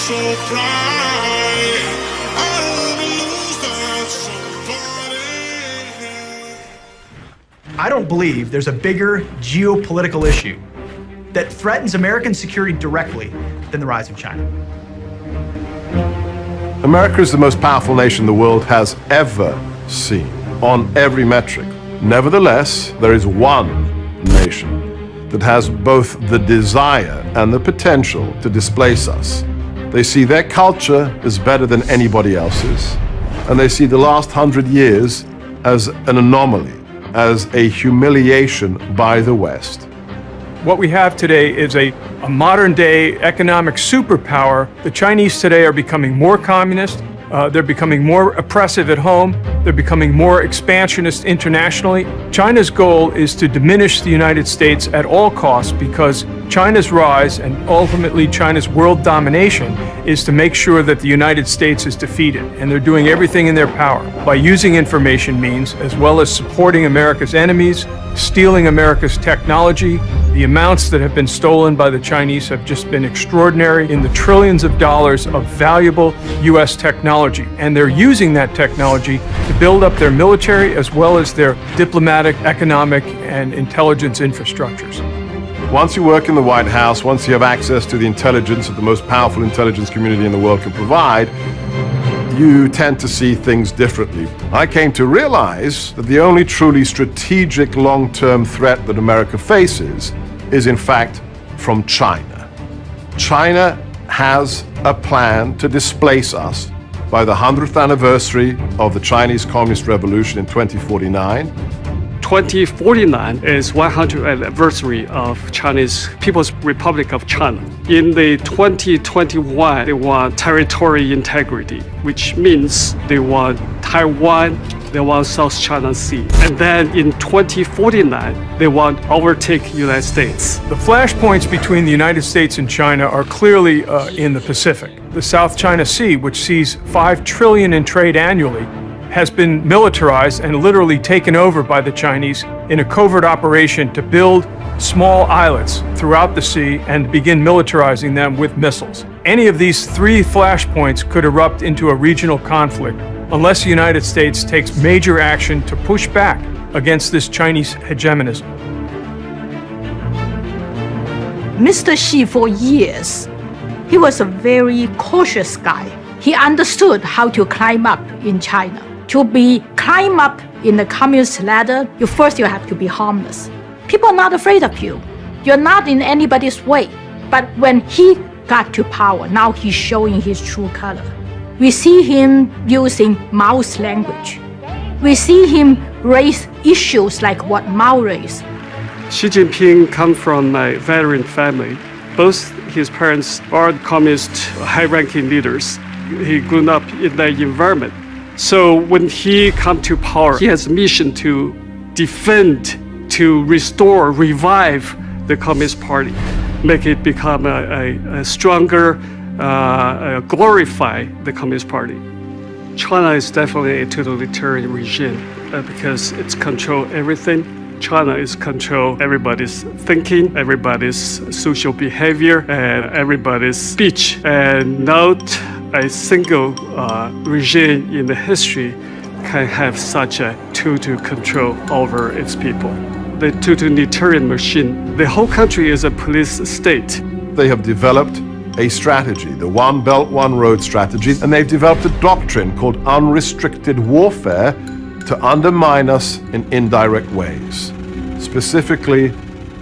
so bright. I don't wanna lose that somebody. I don't believe there's a bigger geopolitical issue that threatens American security directly than the rise of China. America is the most powerful nation the world has ever seen, on every metric. Nevertheless, there is one nation that has both the desire and the potential to displace us. They see their culture as better than anybody else's, and they see the last 100 years as an anomaly, as a humiliation by the West. What we have today is a modern-day economic superpower. The Chinese today are becoming more communist. They're becoming more oppressive at home. They're becoming more expansionist internationally. China's goal is to diminish the United States at all costs because China's rise and ultimately China's world domination is to make sure that the United States is defeated. And they're doing everything in their power by using information means as well as supporting America's enemies, stealing America's technology. The amounts that have been stolen by the Chinese have just been extraordinary, in the trillions of dollars of valuable U.S. technology. And they're using that technology to build up their military as well as their diplomatic, economic, and intelligence infrastructures. Once you work in the White House, once you have access to the intelligence that the most powerful intelligence community in the world can provide, you tend to see things differently. I came to realize that the only truly strategic long-term threat that America faces is in fact from China. China has a plan to displace us by the 100th anniversary of the Chinese Communist Revolution in 2049. 2049 is 100th anniversary of Chinese People's Republic of China. In the 2021, they want territory integrity, which means they want Taiwan, they want South China Sea. And then in 2049, they want to overtake United States. The flashpoints between the United States and China are clearly in the Pacific. The South China Sea, which sees $5 trillion in trade annually, has been militarized and literally taken over by the Chinese in a covert operation to build small islets throughout the sea and begin militarizing them with missiles. Any of these three flashpoints could erupt into a regional conflict unless the United States takes major action to push back against this Chinese hegemonism. Mr. Xi, for years, he was a very cautious guy. He understood how to climb up in China. To climb up in the communist ladder, you have to be harmless. People are not afraid of you. You're not in anybody's way. But when he got to power, now he's showing his true color. We see him using Mao's language. We see him raise issues like what Mao raised. Xi Jinping comes from a veteran family. Both his parents are communist high-ranking leaders. He grew up in that environment. So when he comes to power, he has a mission to defend, to restore, revive the Communist Party, make it become a stronger, glorify the Communist Party. China is definitely a totalitarian regime because it's control everything. China is control everybody's thinking, everybody's social behavior, and everybody's speech, and not a single regime in the history can have such a total control over its people. The totalitarian machine, the whole country is a police state. They have developed a strategy, the One Belt, One Road strategy, and they've developed a doctrine called unrestricted warfare to undermine us in indirect ways, specifically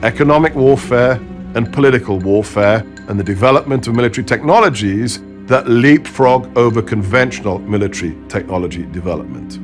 economic warfare and political warfare and the development of military technologies that leapfrog over conventional military technology development.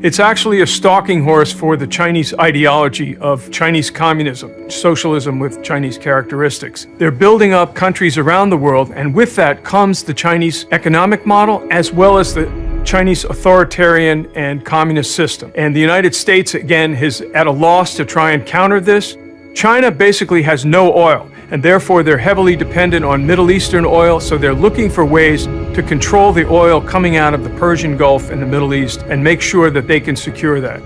It's actually a stalking horse for the Chinese ideology of Chinese communism, socialism with Chinese characteristics. They're building up countries around the world, and with that comes the Chinese economic model as well as the Chinese authoritarian and communist system. And the United States, again, is at a loss to try and counter this. China basically has no oil, and therefore they're heavily dependent on Middle Eastern oil, so they're looking for ways to control the oil coming out of the Persian Gulf and the Middle East and make sure that they can secure that.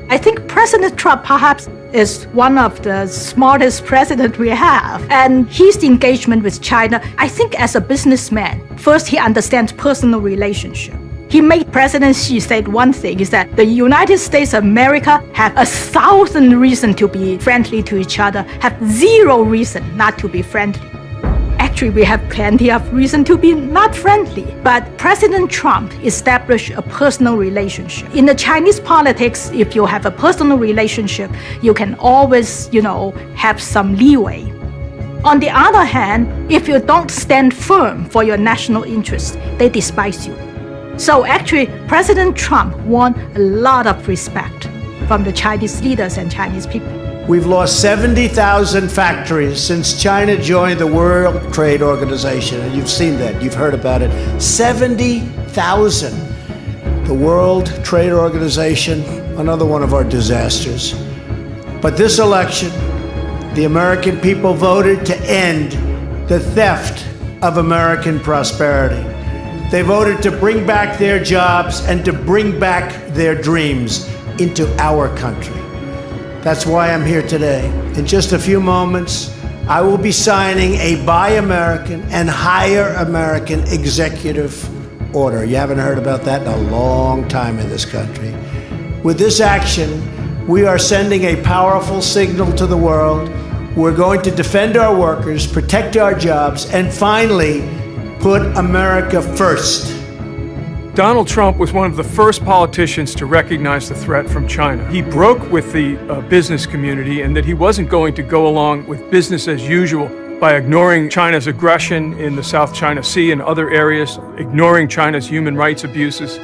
I think President Trump perhaps is one of the smartest presidents we have. And his engagement with China, I think as a businessman, first he understands personal relationship. He made President Xi said one thing is that the United States of America have 1,000 reasons to be friendly to each other, have 0 reason not to be friendly. Actually, we have plenty of reason to be not friendly. But President Trump established a personal relationship. In the Chinese politics, if you have a personal relationship, you can always, have some leeway. On the other hand, if you don't stand firm for your national interests, they despise you. So actually, President Trump won a lot of respect from the Chinese leaders and Chinese people. We've lost 70,000 factories since China joined the World Trade Organization, and you've seen that, you've heard about it. 70,000. The World Trade Organization, another one of our disasters. But this election, the American people voted to end the theft of American prosperity. They voted to bring back their jobs and to bring back their dreams into our country. That's why I'm here today. In just a few moments, I will be signing a Buy American and Hire American executive order. You haven't heard about that in a long time in this country. With this action, we are sending a powerful signal to the world. We're going to defend our workers, protect our jobs, and finally, put America first. Donald Trump was one of the first politicians to recognize the threat from China. He broke with the business community and that he wasn't going to go along with business as usual by ignoring China's aggression in the South China Sea and other areas, ignoring China's human rights abuses.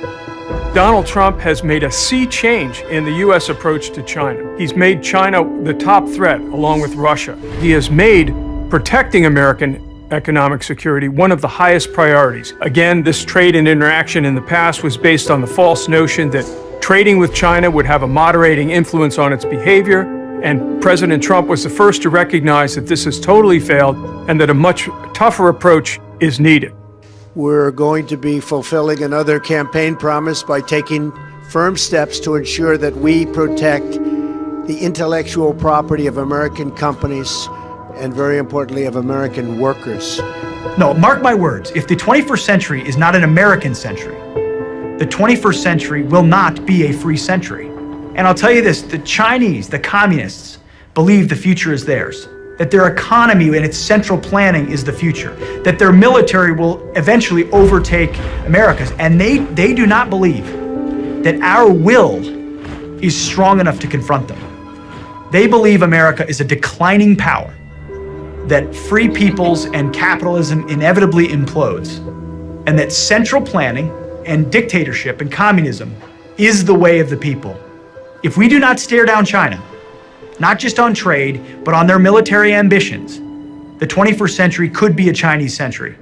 Donald Trump has made a sea change in the U.S. approach to China. He's made China the top threat along with Russia. He has made protecting American economic security one of the highest priorities. Again, this trade and interaction in the past was based on the false notion that trading with China would have a moderating influence on its behavior, and President Trump was the first to recognize that this has totally failed and that a much tougher approach is needed. We're going to be fulfilling another campaign promise by taking firm steps to ensure that we protect the intellectual property of American companies and, very importantly, of American workers. No, mark my words, if the 21st century is not an American century, the 21st century will not be a free century. And I'll tell you this, the Chinese, the communists, believe the future is theirs, that their economy and its central planning is the future, that their military will eventually overtake America's, and they do not believe that our will is strong enough to confront them. They believe America is a declining power, that free peoples and capitalism inevitably implodes, and that central planning and dictatorship and communism is the way of the people. If we do not stare down China, not just on trade, but on their military ambitions, the 21st century could be a Chinese century,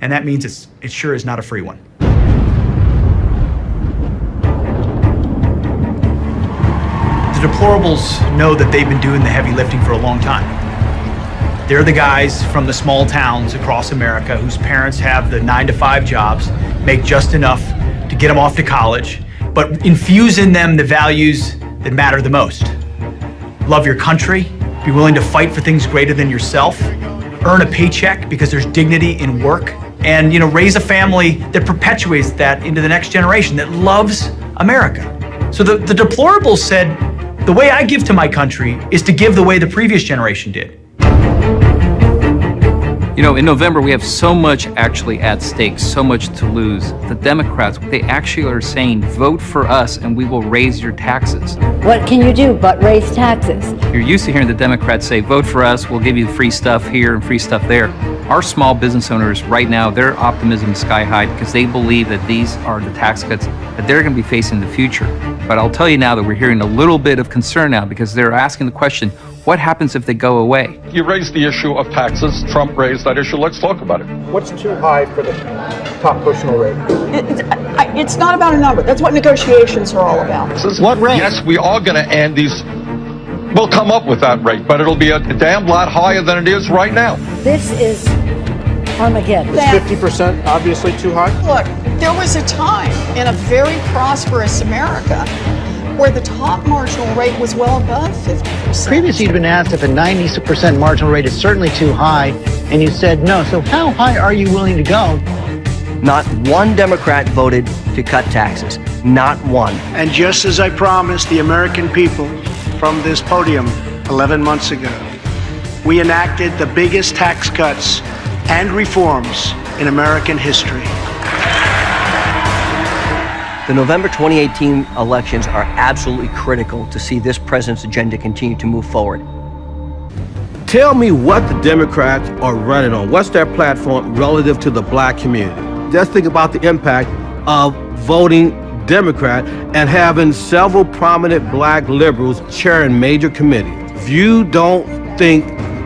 and that means it sure is not a free one. The deplorables know that they've been doing the heavy lifting for a long time. They're the guys from the small towns across America whose parents have the 9-to-5 jobs, make just enough to get them off to college, but infuse in them the values that matter the most. Love your country, be willing to fight for things greater than yourself, earn a paycheck because there's dignity in work, and raise a family that perpetuates that into the next generation that loves America. So the deplorables said, the way I give to my country is to give the way the previous generation did. In November, we have so much actually at stake, so much to lose. The Democrats, they actually are saying, vote for us and we will raise your taxes. What can you do but raise taxes? You're used to hearing the Democrats say, vote for us, we'll give you free stuff here and free stuff there. Our small business owners right now, their optimism is sky high because they believe that these are the tax cuts that they're going to be facing in the future. But I'll tell you now that we're hearing a little bit of concern now because they're asking the question, what happens if they go away? You raised the issue of taxes. Trump raised that issue. Let's talk about it. What's too high for the top personal rate? It's not about a number. That's what negotiations are all about. What rate? Yes, we are going to end these. We'll come up with that rate, but it'll be a damn lot higher than it is right now. This is Armageddon. Is 50% obviously too high? Look, there was a time in a very prosperous America where the top marginal rate was well above 50%. Previously, you'd been asked if a 90% marginal rate is certainly too high, and you said no. So how high are you willing to go? Not one Democrat voted to cut taxes. Not one. And just as I promised the American people from this podium 11 months ago, we enacted the biggest tax cuts and reforms in American history. The November 2018 elections are absolutely critical to see this president's agenda continue to move forward. Tell me what the Democrats are running on. What's their platform relative to the black community? Just think about the impact of voting Democrat and having several prominent black liberals chairing major committees. If you don't think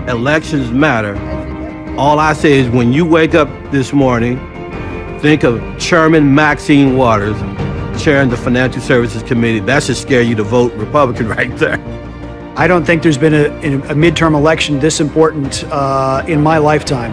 elections matter, all I say is when you wake up this morning, think of Chairman Maxine Waters chairing the Financial Services Committee. That should scare you to vote Republican right there. I don't think there's been a midterm election this important in my lifetime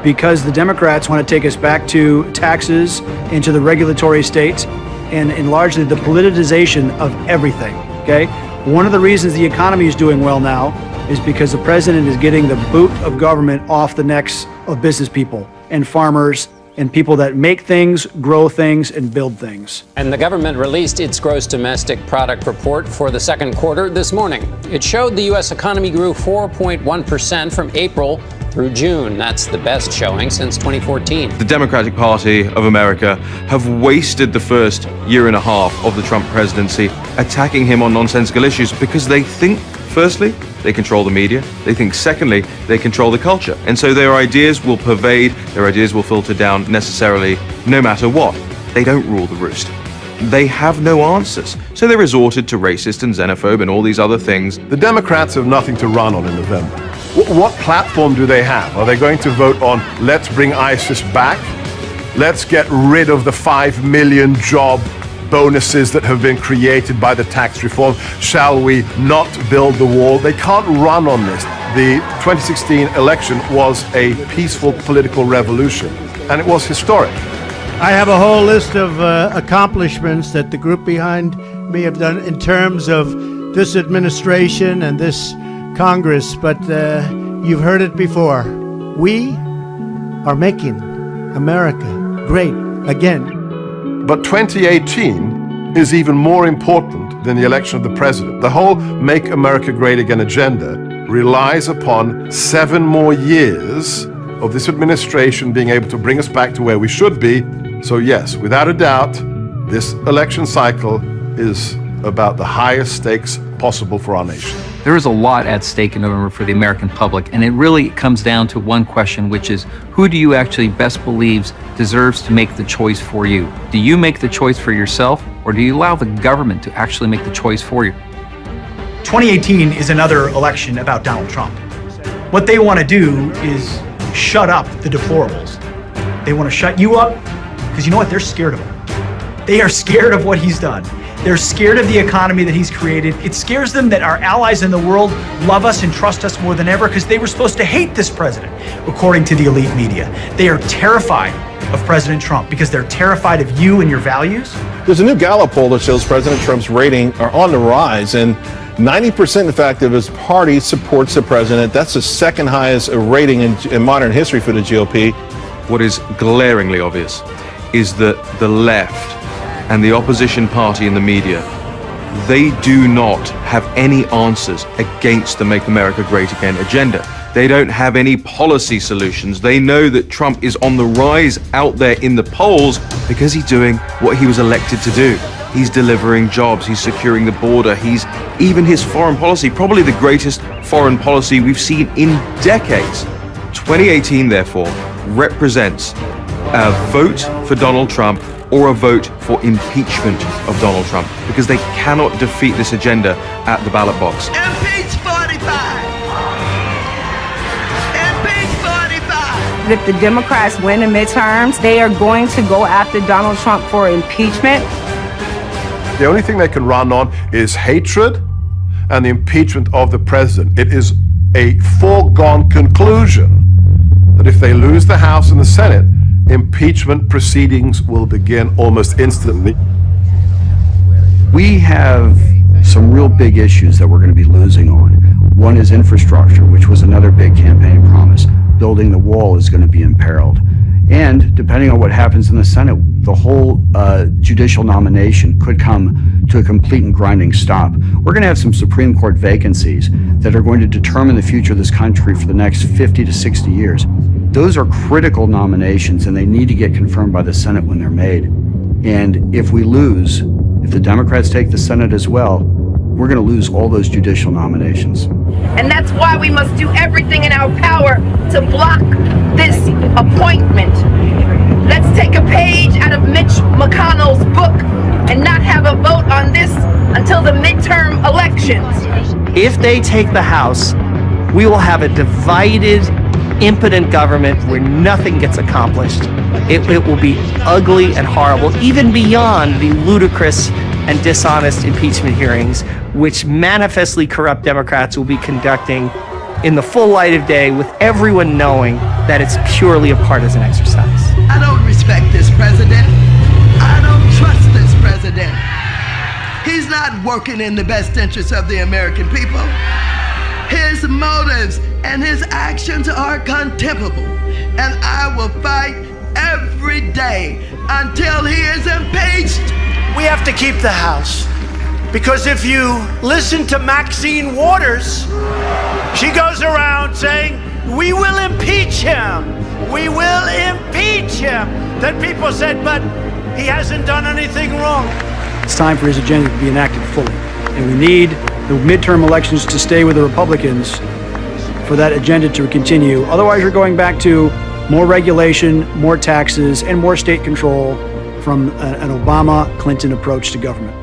because the Democrats want to take us back to taxes and to the regulatory state and largely the politicization of everything, okay? One of the reasons the economy is doing well now is because the president is getting the boot of government off the necks of business people and farmers and people that make things, grow things, and build things. And the government released its gross domestic product report for the second quarter this morning. It showed the U.S. economy grew 4.1% from April through June. That's the best showing since 2014. The Democratic Party of America have wasted the first year and a half of the Trump presidency attacking him on nonsensical issues because they think, firstly, they control the media. They think, secondly, they control the culture. And so their ideas will pervade, their ideas will filter down necessarily no matter what. They don't rule the roost. They have no answers. So they resorted to racist and xenophobe and all these other things. The Democrats have nothing to run on in November. What platform do they have? Are they going to vote on let's bring ISIS back? Let's get rid of the 5 million job bonuses that have been created by the tax reform. Shall we not build the wall? They can't run on this. The 2016 election was a peaceful political revolution, and it was historic. I have a whole list of accomplishments that the group behind me have done in terms of this administration and this Congress, but you've heard it before. We are making America great again. But 2018 is even more important than the election of the president. The whole Make America Great Again agenda relies upon 7 more years of this administration being able to bring us back to where we should be. So yes, without a doubt, this election cycle is about the highest stakes possible for our nation. There is a lot at stake in November for the American public, and it really comes down to one question, which is who do you actually best believes deserves to make the choice for you? Do you make the choice for yourself, or do you allow the government to actually make the choice for you? 2018 is another election about Donald Trump. What they want to do is shut up the deplorables. They want to shut you up because you know what? They're scared of him. They are scared of what he's done. They're scared of the economy that he's created. It scares them that our allies in the world love us and trust us more than ever because they were supposed to hate this president, according to the elite media. They are terrified of President Trump because they're terrified of you and your values. There's a new Gallup poll that shows President Trump's rating are on the rise, and 90% in fact of his party supports the president. That's the second highest rating in modern history for the GOP. What is glaringly obvious is that the left and the opposition party in the media, they do not have any answers against the Make America Great Again agenda. They don't have any policy solutions. They know that Trump is on the rise out there in the polls because he's doing what he was elected to do. He's delivering jobs, he's securing the border, even his foreign policy, probably the greatest foreign policy we've seen in decades. 2018, therefore, represents a vote for Donald Trump or a vote for impeachment of Donald Trump, because they cannot defeat this agenda at the ballot box. Impeach 45! Impeach 45! If the Democrats win the midterms, they are going to go after Donald Trump for impeachment. The only thing they can run on is hatred and the impeachment of the president. It is a foregone conclusion that if they lose the House and the Senate, impeachment proceedings will begin almost instantly. We have some real big issues that we're going to be losing on. One is infrastructure, which was another big campaign promise. Building the wall is going to be imperiled. And depending on what happens in the Senate, the whole judicial nomination could come to a complete and grinding stop. We're going to have some Supreme Court vacancies that are going to determine the future of this country for the next 50 to 60 years. Those are critical nominations, and they need to get confirmed by the Senate when they're made. And if we lose, if the Democrats take the Senate as well, we're going to lose all those judicial nominations. And that's why we must do everything in our power to block this appointment. Let's take a page out of Mitch McConnell's book and not have a vote on this until the midterm elections. If they take the House, we will have a divided, impotent government where nothing gets accomplished. It will be ugly and horrible, even beyond the ludicrous and dishonest impeachment hearings, which manifestly corrupt Democrats will be conducting in the full light of day, with everyone knowing that it's purely a partisan exercise. I don't respect this president. I don't trust this president. He's not working in the best interest of the American people. His motives and his actions are contemptible, and I will fight every day until he is impeached. We have to keep the House, because if you listen to Maxine Waters, she goes around saying, we will impeach him. We will impeach him. Then people said, but he hasn't done anything wrong. It's time for his agenda to be enacted fully. And we need the midterm elections to stay with the Republicans for that agenda to continue. Otherwise, you're going back to more regulation, more taxes, and more state control from an Obama-Clinton approach to government.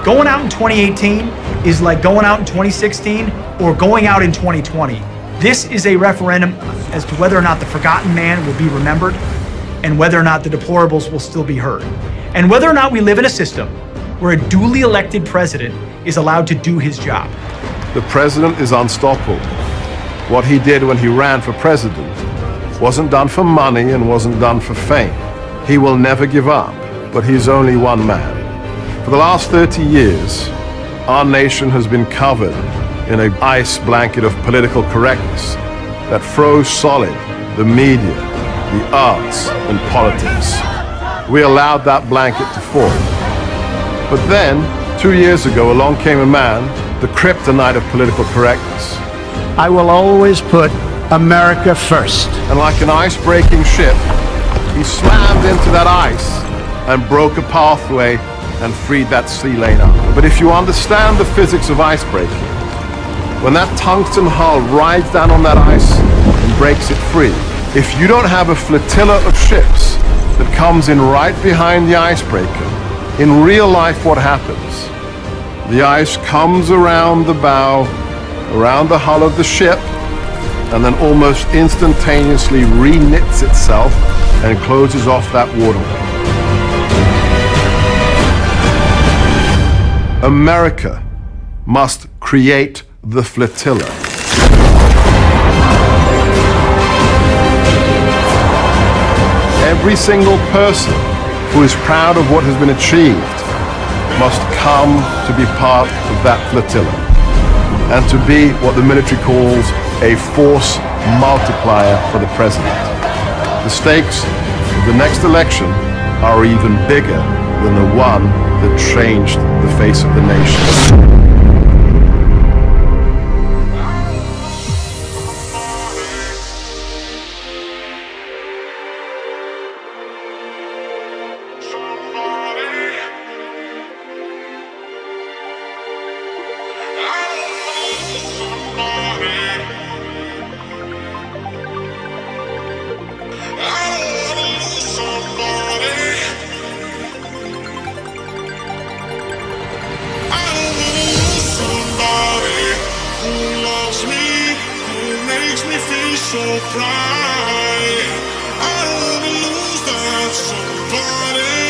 Going out in 2018 is like going out in 2016 or going out in 2020. This is a referendum as to whether or not the forgotten man will be remembered and whether or not the deplorables will still be heard. And whether or not we live in a system where a duly elected president is allowed to do his job. The president is unstoppable. What he did when he ran for president wasn't done for money and wasn't done for fame. He will never give up, but he's only one man. For the last 30 years, our nation has been covered in an ice blanket of political correctness that froze solid the media, the arts, and politics. We allowed that blanket to fall. But then, 2 years ago, along came a man, the kryptonite of political correctness. I will always put America first. And like an ice-breaking ship, he slammed into that ice and broke a pathway and freed that sea lane up. But if you understand the physics of ice breaking, when that tungsten hull rides down on that ice and breaks it free, if you don't have a flotilla of ships that comes in right behind the icebreaker, in real life what happens? The ice comes around the bow, around the hull of the ship, and then almost instantaneously re-knits itself and closes off that waterway. America must create the flotilla. Every single person who is proud of what has been achieved must come to be part of that flotilla and to be what the military calls a force multiplier for the president. The stakes of the next election are even bigger than the one that changed the face of the nation. So bright, I don't wanna lose that somebody.